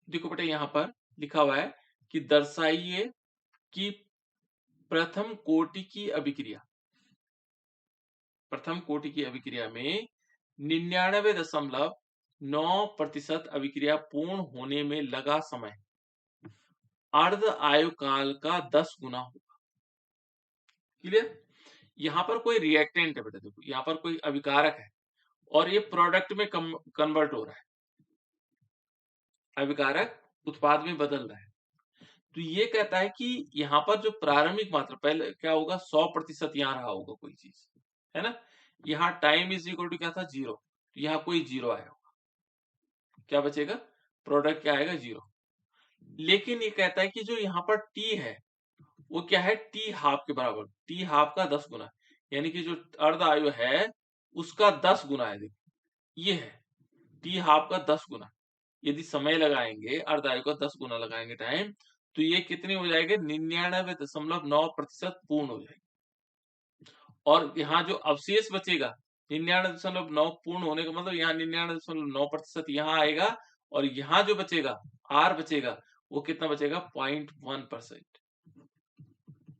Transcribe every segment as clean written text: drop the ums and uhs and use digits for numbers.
देखो बेटा यहाँ पर लिखा हुआ है कि दर्शाइए कि प्रथम कोटि की अभिक्रिया में 99.9% अभिक्रिया पूर्ण होने में लगा समय अर्ध आयु काल का 10 गुना होगा। क्लियर? यहाँ पर कोई रिएक्टेंट है बेटा, देखो यहाँ पर कोई अभिकारक है और ये प्रोडक्ट में कन्वर्ट हो रहा है, अभिकारक उत्पाद में बदल रहा है। तो ये कहता है कि यहाँ पर जो प्रारंभिक मात्रा, पहले क्या होगा 100% यहाँ रहा होगा कोई चीज, है ना। यहाँ टाइम इज इक्वल टू क्या था 0, तो यहाँ कोई 0 आया होगा, क्या बचेगा, प्रोडक्ट क्या आएगा 0। लेकिन ये कहता है कि जो यहाँ पर टी है वो क्या है, टी हाफ के बराबर, टी हाफ का 10 गुना, यानी कि जो अर्ध आयु है उसका 10 गुना है। देखो ये है टी हाफ का 10 गुना, यदि समय लगाएंगे अर्ध आयु का 10 गुना लगाएंगे टाइम, तो ये कितने हो जाएंगे 99.9% पूर्ण हो जाएगी। और यहाँ जो अवशेष बचेगा 99.9 पूर्ण होने का मतलब यहाँ 99.9% यहाँ आएगा, और यहाँ जो बचेगा आर बचेगा वो कितना बचेगा 0.1%,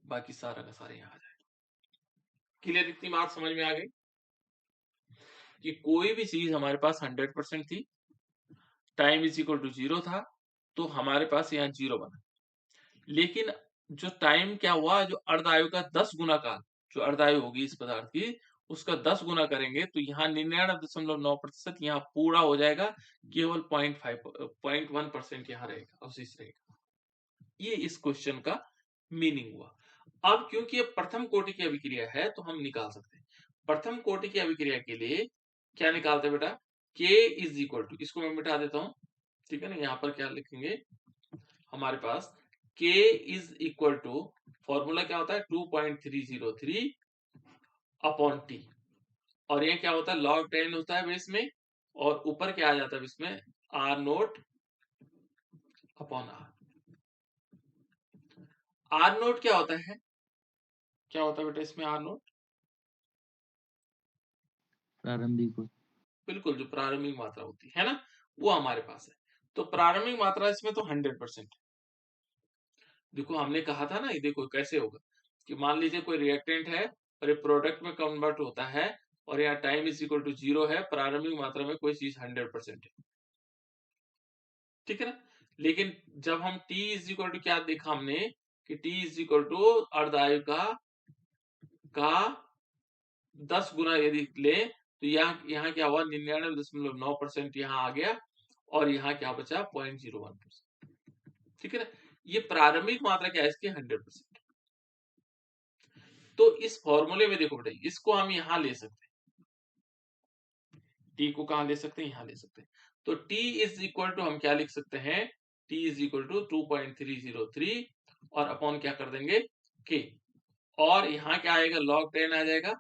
बाकी सारा का सारा यहाँ आ जाएगा। क्लियर? इतनी बात समझ में आ गई कि कोई भी चीज हमारे पास 100% थी, टाइम इज इक्वल टू 0 था, तो हमारे पास यहाँ 0 बना। लेकिन जो टाइम क्या हुआ, जो अर्धायु का 10 गुना काल, जो अर्धायु होगी इस पदार्थ की उसका 10 गुना करेंगे तो यहाँ 99.9% यहाँ पूरा हो जाएगा, केवल 0.1% यहाँ रहेगा, अवशेष रहेगा। ये इस क्वेश्चन का मीनिंग हुआ। अब क्योंकि ये प्रथम कोटि की अभिक्रिया है तो हम निकाल सकते हैं। प्रथम कोटि की अभिक्रिया के लिए क्या निकालते हैं बेटा, K इज इक्वल टू, इसको मैं मिटा देता हूं, ठीक है ना। यहाँ पर क्या लिखेंगे हमारे पास, K is equal to, formula क्या होता है 2.303 अपॉन टी, और ये क्या होता है log 10 होता है बेस में, और ऊपर क्या आ जाता है इसमें R naught upon R। R note क्या होता है, क्या होता है बेटा इसमें R नोट, प्रारंभिक, बिल्कुल जो प्रारंभिक मात्रा होती है ना वो हमारे पास है। तो प्रारंभिक मात्रा इसमें तो 100%। देखो हमने कहा था ना, ये देखो कैसे होगा कि मान लीजिए कोई रिएक्टेंट है और ये प्रोडक्ट में कन्वर्ट होता है, और यहाँ टाइम इज इक्वल टू 0 है, प्रारंभिक मात्रा में कोई चीज 100% है, ठीक है ना। लेकिन जब हम t इज इक्वल टू क्या देखा हमने कि t इज इक्वल टू अर्धायु का 10 गुना यदि ले, तो यहाँ क्या हुआ 99.9% यहाँ आ गया, और यहाँ क्या बचा 0.01%, ठीक है ना। ये प्रारंभिक मात्रा क्या है इसकी 100%। तो इस फॉर्मूले में देखो बेटा, इसको हम यहां ले सकते हैं, टी को कहां ले सकते हैं, यहां ले सकते हैं। तो t इज इक्वल टू हम क्या लिख सकते हैं, t इज इक्वल टू 2.303 और अपॉन क्या कर देंगे k, और यहाँ क्या आएगा log 10 आ जाएगा।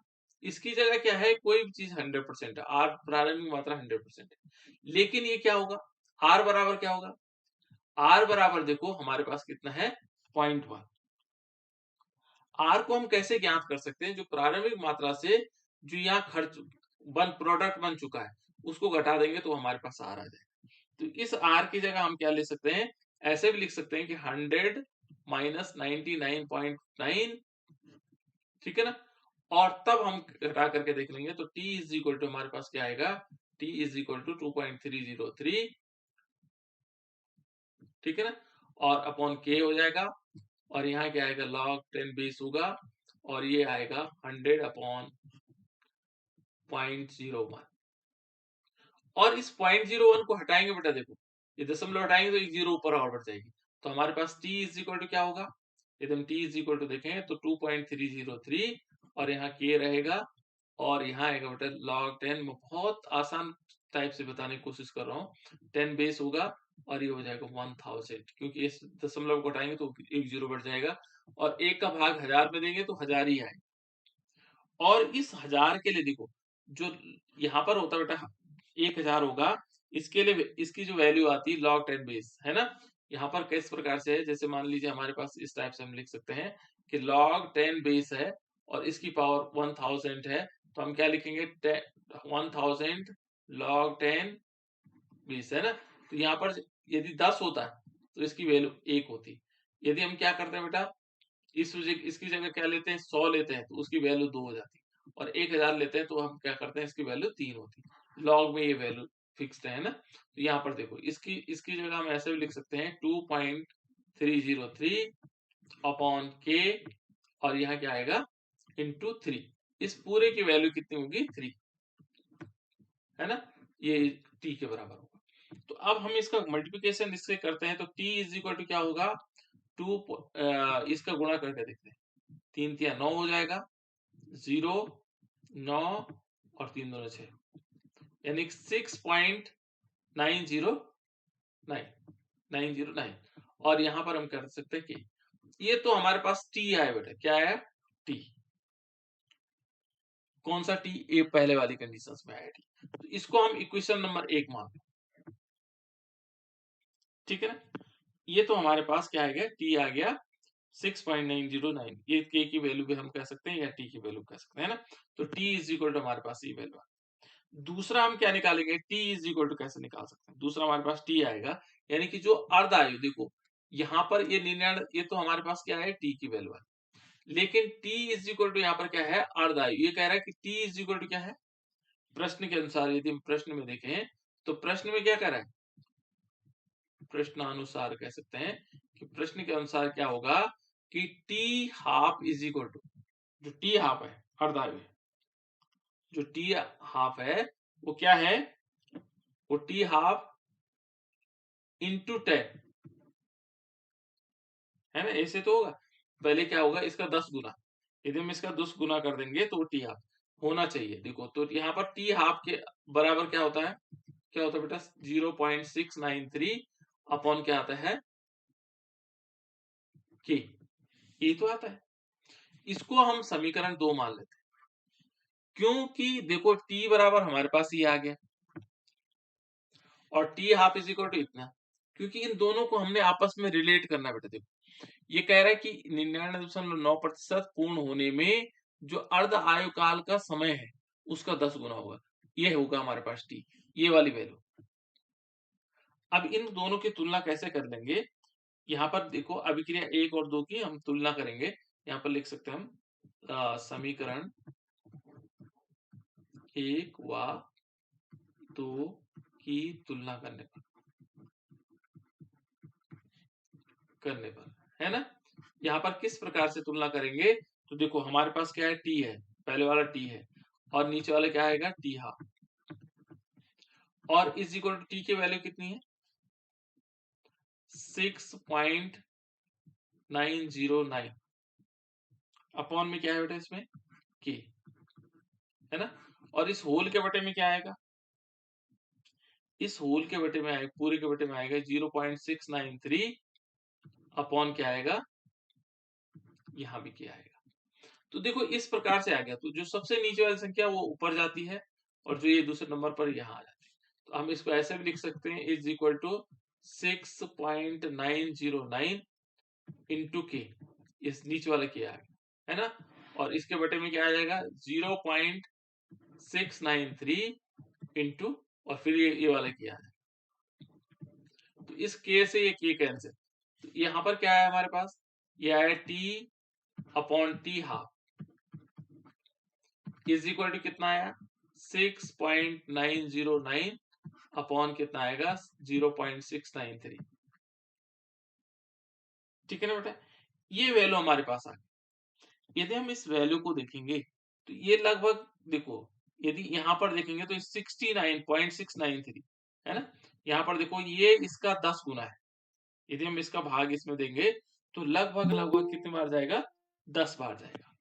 इसकी जगह क्या है, कोई भी चीज 100% है, r प्रारंभिक मात्रा 100% है, लेकिन ये क्या होगा r बराबर क्या होगा, r बराबर देखो हमारे पास कितना है 0.1। आर को हम कैसे ज्ञात कर सकते हैं, जो प्रारंभिक मात्रा से जो यहाँ खर्च प्रोडक्ट बन चुका है उसको घटा देंगे तो हमारे पास आर आ जाएगा। तो इस आर की जगह हम क्या ले सकते हैं, ऐसे भी लिख सकते हैं कि 100 माइनस 99.9, ठीक है ना। और तब हम घटा करके देख लेंगे तो t इज इक्वल टू हमारे पास क्या आएगा, t इज इक्वल टू 2.303, ठीक है ना, और अपॉन k हो जाएगा, और यहाँ क्या आएगा log 10 बेस होगा, और ये आएगा 100 अपॉन 0.01। और इस 0.01 को हटाएंगे बेटा, देखो ये दशमलव हटाएंगे तो एक जीरो ऊपर और बढ़ जाएगी, तो हमारे पास t इज इक्वल टू क्या होगा, यदि हम t इज इक्वल टू देखें तो 2.303, और यहाँ k रहेगा, और यहाँ आएगा बेटा log 10, में बहुत आसान टाइप से बताने की कोशिश कर रहा हूँ, 10 बेस होगा, और ये हो जाएगा 1000, क्योंकि इस दशमलव को हटाएंगे तो एक जीरो बढ़ जाएगा, और एक का भाग 1000 में देंगे तो 1000 ही आएगा। और इस 1000 के लिए देखो जो यहाँ पर होता बेटा 1000 होगा, इसके लिए इसकी जो वैल्यू आती है log 10 बेस, है ना। यहाँ पर किस प्रकार से है, जैसे मान लीजिए हमारे पास इस टाइप से हम लिख सकते हैं कि log 10 बेस है और इसकी पावर 1000 है, तो हम क्या लिखेंगे 1000 log 10 बेस, है ना। तो यहाँ पर यदि 10 होता तो इसकी वैल्यू 1 होती। यदि हम क्या करते हैं बेटा, इसकी जगह क्या लेते हैं, 100 लेते हैं तो उसकी वैल्यू 2 हो जाती है, और 1000 लेते हैं तो हम क्या करते हैं, इसकी वैल्यू 3 होती है। लॉग में ये वैल्यू फिक्स्ड है ना। तो यहाँ पर देखो इसकी इसकी जगह हम ऐसे भी लिख सकते हैं 2.303 अपॉन के, और यहाँ क्या आएगा इंटू 3। इस पूरे की वैल्यू कितनी होगी, 3, है ना। ये t के बराबर होगा। तो अब हम इसका मल्टीप्लिकेशन इससे करते हैं तो t इज इक्वल टू क्या होगा, 2 इसका गुणा करके देखते हैं, 3 तिया 9 हो जाएगा, 0 9 और 3 दूनी 6, यानी 6.909 और यहाँ पर हम कर सकते हैं कि ये तो हमारे पास t आया बेटा, क्या आया t, कौन सा t, ये पहले वाली कंडीशंस में आया t। तो इसको हम इक्वेशन नंबर 1 मान लें, ठीक है ना। ये तो हमारे पास क्या आ गया, t आ गया 6.909, ये k की वैल्यू भी हम कह सकते हैं या t की वैल्यू कह सकते हैं ना। तो t इज इक्वल टू हमारे पास ये वैल्यू। दूसरा हम क्या निकालेंगे, t इज इक्वल टू कैसे निकाल सकते हैं, दूसरा हमारे पास t आएगा, यानी कि जो अर्ध आयु, देखो यहाँ पर ये 99, ये तो हमारे पास क्या है, t की वैल्यू है, लेकिन t इज इक्वल टू यहाँ पर क्या है, अर्ध आयु। ये कह रहा है कि t इज इक्वल टू क्या है, प्रश्न के अनुसार, यदि हम प्रश्न में देखें तो प्रश्न में क्या कह रहा है, प्रश्नानुसार कह सकते हैं कि प्रश्न के अनुसार क्या होगा कि t half is equal to, जो t हाफ है अर्ध आयु है, जो t हाफ है वो क्या है, वो t हाफ इंटू 10 है ना, ऐसे तो होगा। पहले क्या होगा, इसका 10 गुना, यदि हम इसका 10 गुना कर देंगे तो टी हाफ होना चाहिए। देखो तो यहाँ पर टी हाफ के बराबर क्या होता है, क्या होता है बेटा, 0.693 अपॉन क्या आता है, के, ये तो आता है। इसको हम समीकरण 2 मान लेते हैं, क्योंकि देखो टी बराबर हमारे पास ये आ गया और T half is equal to इतना, क्योंकि इन दोनों को हमने आपस में रिलेट करना बेटा। देखो ये कह रहा है कि 99.9% पूर्ण होने में जो अर्ध आयु काल का समय है उसका 10 गुना होगा, ये होगा हमारे पास टी, ये वाली वैल्यू। अब इन दोनों की तुलना कैसे कर लेंगे, यहाँ पर देखो अभिक्रिया 1 और 2 की हम तुलना करेंगे। यहाँ पर लिख सकते हैं हम समीकरण 1 व 2 की तुलना करने पर, है ना। यहाँ पर किस प्रकार से तुलना करेंगे, तो देखो हमारे पास क्या है, टी है, पहले वाला टी है, और नीचे वाला क्या आएगा, टी हाफ, और इज इक्वल टू टी की वैल्यू कितनी है, 6.909 अपॉन में क्या है बेटा, इसमें के, है ना। और इस होल के बटे में क्या आएगा, इस होल के बटे में आएगा, पूरे के बटे में आएगा 0.693 अपॉन क्या आएगा, यहां भी क्या आएगा। तो देखो इस प्रकार से आ गया, तो जो सबसे नीचे वाली संख्या वो ऊपर जाती है और जो ये दूसरे नंबर पर यहाँ आ जाती है। तो हम इसको ऐसे भी लिख सकते हैं, इज इक्वल टू 6.909 इंटू के, इस नीचे वाला के आ गया, है ना, और इसके बटे में क्या आ जाएगा 0.693 इंटू, और फिर ये वाला के आ जाएगा। तो इस के से ये के कैंसिल, तो यहाँ पर क्या है हमारे पास, ये आया T upon T half is equal to कितना आया, 6.909 अपॉन कितना आएगा 0.693, ठीक है ना बेटा। ये वैल्यू हमारे पास आ गई। यदि हम इस वैल्यू को देखेंगे तो ये लगभग, देखो यदि यहाँ पर देखेंगे तो 69.693 है ना। यहाँ पर देखो ये इसका 10 गुना है, यदि हम इसका भाग इसमें देंगे तो लगभग लगभग कितनी बार जाएगा, 10 बार जाएगा।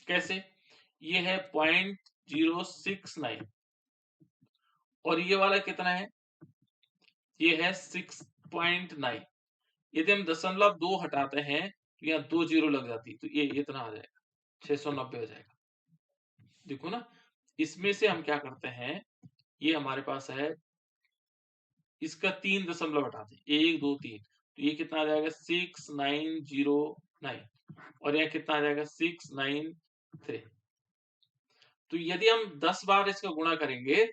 कैसे, ये है 0.069 और ये वाला कितना है, ये है 6.9। यदि हम 0.2 हटाते हैं तो यहाँ 2 जीरो लग जाती, तो ये इतना आ जाएगा, 690 हो जाएगा। देखो ना, इसमें से हम क्या करते हैं, ये हमारे पास है, इसका 3 दशमलव हटाते, 1 2 3, तो ये कितना आ जाएगा 6909, और यहाँ कितना आ जाएगा 693। तो यदि हम 10 बार इसका गुणा करेंगे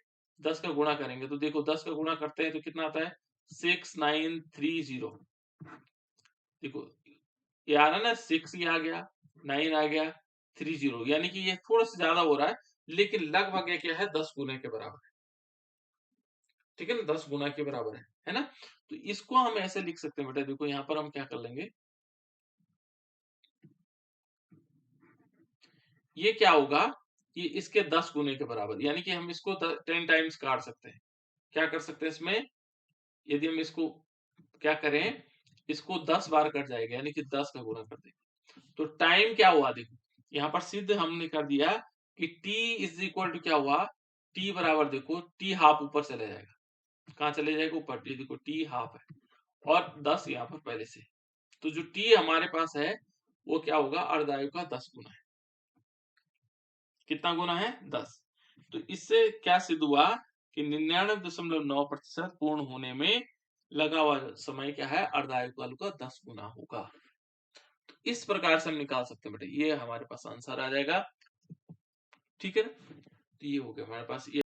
10 का गुणा करेंगे तो देखो 10 का गुणा करते हैं तो कितना आता है 6930। देखो ये आ रहा है ना 6 ये आ गया 9 आ गया 30 यानी कि ये थोड़ा सा ज्यादा हो रहा है लेकिन लगभग ये क्या है 10 गुने के बराबर है। ठीक है ना 10 गुना के बराबर है ना। तो इसको हम ऐसे लिख सकते हैं बेटा देखो यहाँ पर हम क्या कर लेंगे ये क्या होगा ये इसके 10 गुने के बराबर यानी कि हम इसको 10 टाइम्स काट सकते हैं। क्या कर सकते हैं इसमें यदि हम इसको क्या करें इसको 10 बार कट जाएगा यानी कि 10 का गुणा कर देंगे तो टाइम क्या हुआ देखो यहाँ पर सिद्ध हमने कर दिया कि t इज इक्वल टू क्या हुआ t बराबर देखो t हाफ ऊपर चले जाएगा कहाँ चले जाएगा ऊपर t देखो t हाफ है और 10 यहाँ पर पहले से तो जो t हमारे पास है वो क्या होगा अर्धायु का 10 गुना है। कितना गुना है 10। तो इससे क्या सिद्ध हुआ कि 99.9% पूर्ण होने में लगा हुआ समय क्या है अर्धायु काल का 10 गुना होगा। तो इस प्रकार से हम निकाल सकते हैं बेटा ये हमारे पास आंसर आ जाएगा। ठीक है ना तो ये हो गया हमारे पास ये